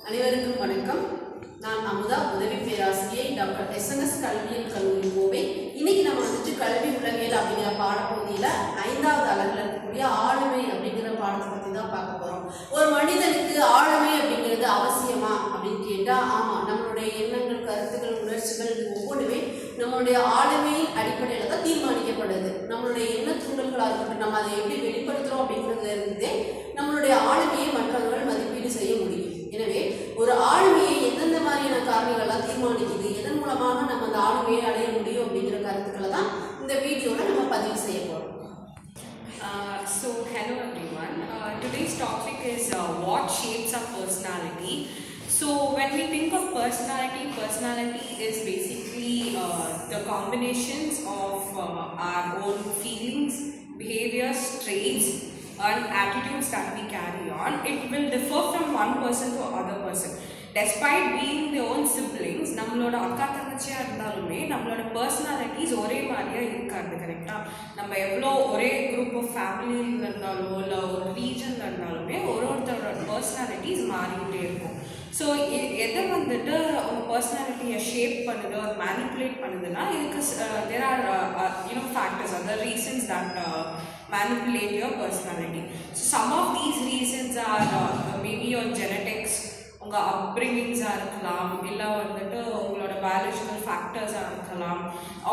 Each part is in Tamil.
அனைவருக்கும் வணக்கம். நான் அமுதா, உதவி பேராசிரியை டாக்டர் SNS கல்வியியல் கல்லூரி கோவை. இன்னைக்கு நம்ம கல்வி உளவியல் அப்படிங்கிற பாடப்பகுதியில் 5வது அலகுல இருக்கக்கூடிய ஆளுமை அப்படிங்கிற பாடத்தை பற்றி தான் பார்க்க போகிறோம். ஒரு மனிதனுக்கு ஆளுமை அப்படிங்கிறது அவசியமா அப்படின்னு கேட்டால் ஆமாம். நம்மளுடைய எண்ணங்கள், கருத்துக்கள், உணர்ச்சிகள் இது ஒவ்வொன்றுமே நம்மளுடைய ஆளுமையின் அடிப்படையில் தான் தீர்மானிக்கப்படுது. நம்மளுடைய எண்ண தூண்டல்களாக இருக்கட்டும், நம்ம அதை எப்படி வெளிப்படுத்துகிறோம் அப்படிங்கிறதுல இருந்தே நம்மளுடைய ஆளுமையை மற்றவர்கள் மதிப்பீடு செய்ய முடியும். எனவே ஒரு ஆளுமையை எந்தெந்த மாதிரியான காரணங்கள்லாம் தீர்மானிக்குது, எதன் மூலமாக நம்ம அந்த ஆளுமையை அடைய முடியும் அப்படிங்கிற கருத்துக்களை தான் இந்த வீடியோவில் நம்ம பதிவு செய்ய போகிறோம். So hello everyone. Today's topic is what shapes our personality. So when we think of personality is basically the combinations of our own feelings, behaviors, traits and attitudes that we carry on. It will differ from one person to other person. Despite being their own siblings, நம்மளோட அக்கா தங்கச்சியாக இருந்தாலுமே நம்மளோட பர்சனாலிட்டிஸ் ஒரே மாதிரியாக இருக்காது. கரெக்டாக நம்ம எவ்வளோ ஒரே குரூப் ஆஃப் ஃபேமிலியில் இருந்தாலும் இல்லை ஒரு ரீஜனில் இருந்தாலுமே ஒருத்தரோட பர்சனாலிட்டிஸ் மாறிக்கிட்டே இருக்கும். ஸோ எதை உங்கள் பர்சனாலிட்டியை ஷேப் பண்ணுது ஒரு மேனிப்புலேட் பண்ணுதுன்னா இதுக்கு there are factors, other reasons that manipulate your personality. So some of these reasons are maybe your genetics, உங்கள் அப்ரிங்கிங்ஸாக இருக்கலாம், இல்லை உங்களோட பயாலஜிக்கல் ஃபேக்டர்ஸாக இருக்கலாம்.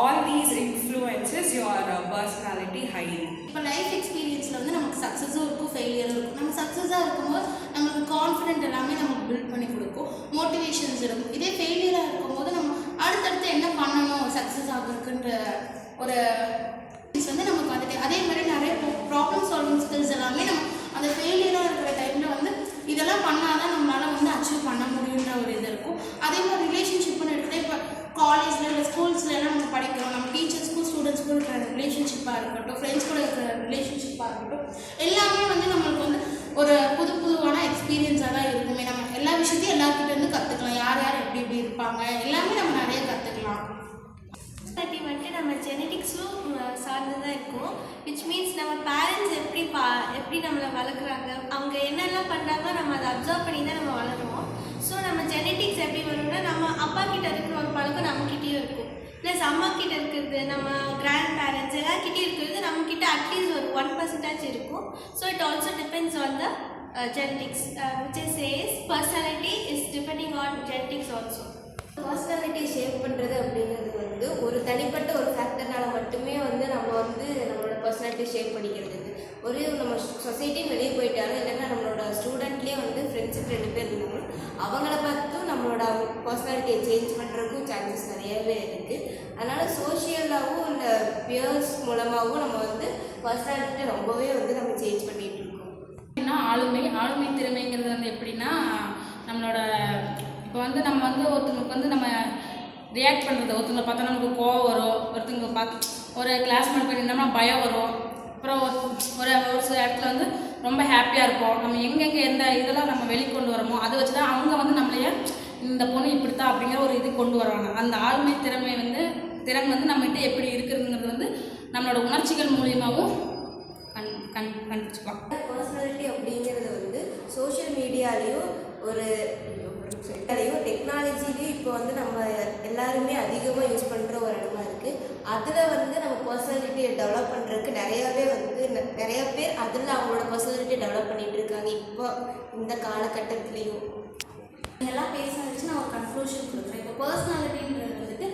All these influences your personality highly. இப்போ லைஃப் எக்ஸ்பீரியன்ஸில் நமக்கு சக்ஸஸும் இருக்கும், ஃபெயிலியரும் இருக்கும். நம்ம சக்ஸஸாக இருக்கும்போது நம்மளுக்கு கான்ஃபிடென்ட் எல்லாமே நமக்கு பில்ட் பண்ணி கொடுக்கும், மோட்டிவேஷன்ஸ் இருக்கும். இதே ஃபெயிலியராக இருக்கும்போது நம்ம அடுத்தடுத்து என்ன பண்ணணும் சக்ஸஸ் ஆகிறதுக்குன்ற ஒரு நமக்கு வந்துட்டு அதே மாதிரி நிறைய ப்ராப்ளம் சால்விங் ஸ்கில்ஸ் எல்லாமே நம்ம அந்த ஃபெயிலியராக இருக்கிற டைமில் இதெல்லாம் பண்ணால் தான் நம்மளால் அச்சீவ் பண்ண முடியுன்ற ஒரு இது இருக்கும். அதே மாதிரி ரிலேஷன்ஷிப்னு எடுத்துகிட்டு இப்போ காலேஜில் இல்லை ஸ்கூல்ஸ்லாம் நம்ம படிக்கிறோம். நம்ம டீச்சர்ஸ்க்கும் ஸ்டூடெண்ட்ஸ்க்கும் இருக்கிற ரிலேஷன்ஷிப்பாக இருக்கட்டும், ஃப்ரெண்ட்ஸ் கூட இருக்கிற ரிலேஷன்ஷிப்பாக இருக்கட்டும், எல்லாமே நம்மளுக்கு ஒரு புதுவான எக்ஸ்பீரியன்ஸாக தான் இருக்குமே. நம்ம எல்லா விஷயத்தையும் எல்லாருக்கிட்டேருந்து கற்றுக்கலாம். யார் எப்படி எப்படி இருப்பாங்க எல்லாமே நம்ம நிறைய கற்றுக்கலாம். பர்சனாலிட்டி நம்ம ஜெனட்டிக்ஸும் சார்ந்து தான் இருக்கும். விச் மீன்ஸ் நம்ம பேரண்ட்ஸ் எப்படி நம்மளை வளர்க்குறாங்க, அவங்க என்னெல்லாம் பண்ணுறாங்களோ நம்ம அதை அப்சர்வ் பண்ணி தான் நம்ம வளருவோம். ஸோ நம்ம ஜெனட்டிக்ஸ் எப்படி வரும்னா நம்ம அப்பா கிட்ட இருக்கிற ஒரு பழக்கம் நம்மக்கிட்டேயும் இருக்கும். ப்ளஸ் அம்மா கிட்ட இருக்கிறது, நம்ம கிராண்ட் பேரண்ட்ஸ் எல்லாருக்கிட்டேயும் இருக்கிறது நம்மக்கிட்ட அட்லீஸ்ட் ஒரு 1% இருக்கும். So it also depends on the genetics which is says personality is depending on genetics also. Personality shape பண்ணுறது அப்படிங்கிறது ஒரு தனிப்பட்ட ஒரு ஃபேக்டர்னால மட்டுமே நம்மளோட பர்சனாலிட்டி ஷேப் பண்ணிக்கிறது. நம்ம சொசைட்டின்னு வெளியே போயிட்டாலும் இல்லைன்னா நம்மளோட ஸ்டூடெண்ட்லேயே ஃப்ரெண்ட்ஸுக்கு 2 பேர் இருந்தாலும் அவங்கள பார்த்தும் நம்மளோட பர்சனாலிட்டியை சேஞ்ச் பண்ணுறதுக்கும் சான்சஸ் நிறையவே இருக்குது. அதனால் சோஷியலாகவும் இல்லை பியர்ஸ் மூலமாகவும் நம்ம பர்சனாலிட்டியை ரொம்பவே நம்ம சேஞ்ச் பண்ணிகிட்டு இருக்கோம். ஏன்னா ஆளுமை திறமைங்கிறது எப்படின்னா நம்மளோட இப்போ நம்ம ஒருத்தவங்களுக்கு நம்ம ரியாக்ட் பண்ணுறது, ஒருத்தவங்களை பார்த்தா நமக்கு கோவம் வரும், ஒருத்தவங்க பார்த்து ஒரு கிளாஸ்மேட் போயிருந்தோம்னா பயம் வரும், அப்புறம் ஒரு சில இடத்துல ரொம்ப ஹாப்பியாக இருப்போம். நம்ம எங்கெங்கே எந்த இதெல்லாம் நம்ம வெளிக்கொண்டு வரோமோ அதை வச்சு தான் அவங்க நம்மளையே இந்த பொண்ணு இப்படித்தான் அப்படிங்கிற ஒரு இது கொண்டு வருவாங்க. அந்த ஆளுமை திறன் நம்மகிட்ட எப்படி இருக்குதுங்கிறது நம்மளோட உணர்ச்சிகள் மூலியமாகவும் கண்டுபிடிச்சிக்கலாம். பர்சனாலிட்டி அப்படிங்கிறது சோஷியல் மீடியாலேயும் டெக்னாலஜிலையும் இப்போ நம்ம எல்லாருமே அதிகமாக யூஸ் பண்ணுற ஒரு இடமா இருக்குது. அதில் நம்ம பர்சனாலிட்டியை டெவலப் பண்ணுறதுக்கு நிறைய பேர் அதில் அவங்களோட பர்சனாலிட்டியை டெவலப் பண்ணிகிட்டு இருக்காங்க இப்போ இந்த காலகட்டத்துலேயும். இதெல்லாம் பேச வச்சு நான் ஒரு கன்க்ளூஷன் கொடுக்குறேன். இப்போ பர்சனாலிட்டின்றது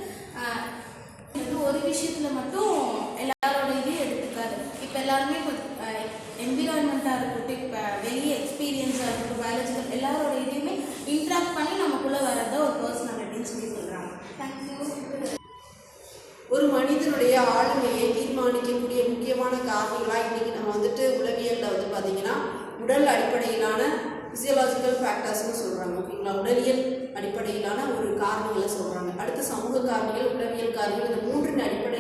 ஒரு விஷயத்தில் மட்டும் எல்லாரோட இதையும் எடுத்துக்காது. இப்போ எல்லாருமே இப்போ என்விரான்மெண்ட்டாக இருக்கட்டும், இப்போ வெளியே எக்ஸ்பீரியன்ஸாக இருக்கட்டும், பயாலஜிக்கல் எல்லாரோட இதையுமே இன்ட்ராக்ட் பண்ணி நமக்குள்ளே வரத ஒரு பர்சனாலிட்டின்னு சொல்கிறாங்க. தேங்க்யூ. ஒரு மனிதனுடைய ஆளுமையை தீர்மானிக்கக்கூடிய முக்கியமான காரணங்களாக இன்றைக்கி நம்ம உளவியலில் பார்த்திங்கன்னா உடல் அடிப்படையிலான ஃபிசியலாஜிக்கல் ஃபேக்டர்ஸ்னு சொல்கிறாங்க. ஓகேங்களா? உடலியல் அடிப்படையிலான ஒரு காரணங்களை சொல்கிறாங்க. அடுத்து சமூக காரணிகள், உளவியல் காரணிகள், இந்த 3 அடிப்படையில்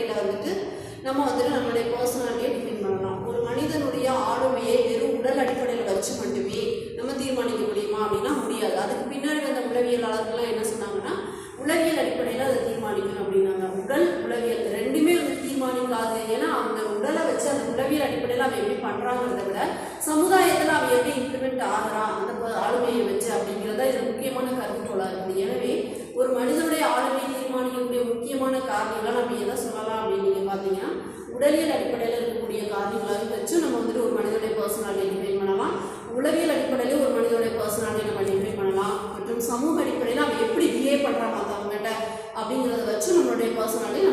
நம்ம நம்மளுடைய பர்சனாலிட்டியை டிஃபைன் பண்ணலாம். ஒரு மனிதனுடைய ஆளுமையை வெறும் உடல் அடிப்படையில் வச்சு மட்டுமே நம்ம தீர்மானிக்க முடியுமா அப்படின்னா முடியாது. அதுக்கு பின்னாடி உளவியலாளர்கள்லாம் என்ன சொன்னாங்கன்னா உளவியல் அடிப்படையில் அதை தீர்மானிக்கணும் அப்படின்னாங்க. உடல் உளவியல் ரெண்டுமே தீர்மானிக்காது. ஏன்னா அந்த உடலை வச்சு அந்த உளவியல் அடிப்படையில் அவன் எப்படி பண்ணுறாங்கிறத விட சமுதாயத்தில் அவன் அவன் எப்படி இம்ப்ளிமெண்ட் ஆகிறான் அந்த ஆளுமையை வச்சு அப்படிங்கிறதா இது முக்கியமான கருத்துக்கோளாக இருக்குது. எனவே ஒரு மனிதனுடைய ஆளுமையை தீர்மானிக்கக்கூடிய முக்கியமான காரணிகளாக நம்ம எதை சொல்லலாம் அப்படின்னு நீங்கள் பார்த்தீங்கன்னா, உடலியல் அடிப்படையில் இருக்கக்கூடிய காரணிகளாக வச்சு நம்ம வந்துட்டு ஒரு மனிதனுடைய பர்சனாலிட்டி டிஃபைன் பண்ணலாம். உளவியல் அடிப்படையில் ஒரு மனிதனுடைய பர்சனாலிட்டி நம்ம டிஃபைன் பண்ணலாம். மற்றும் சமூக அடிப்படையில் அவன் எப்படி பிஹேவ் பண்ணுறான் மற்றவங்ககிட்ட அப்படிங்கிறத வச்சு நம்மளுடைய பர்சனாலிட்டி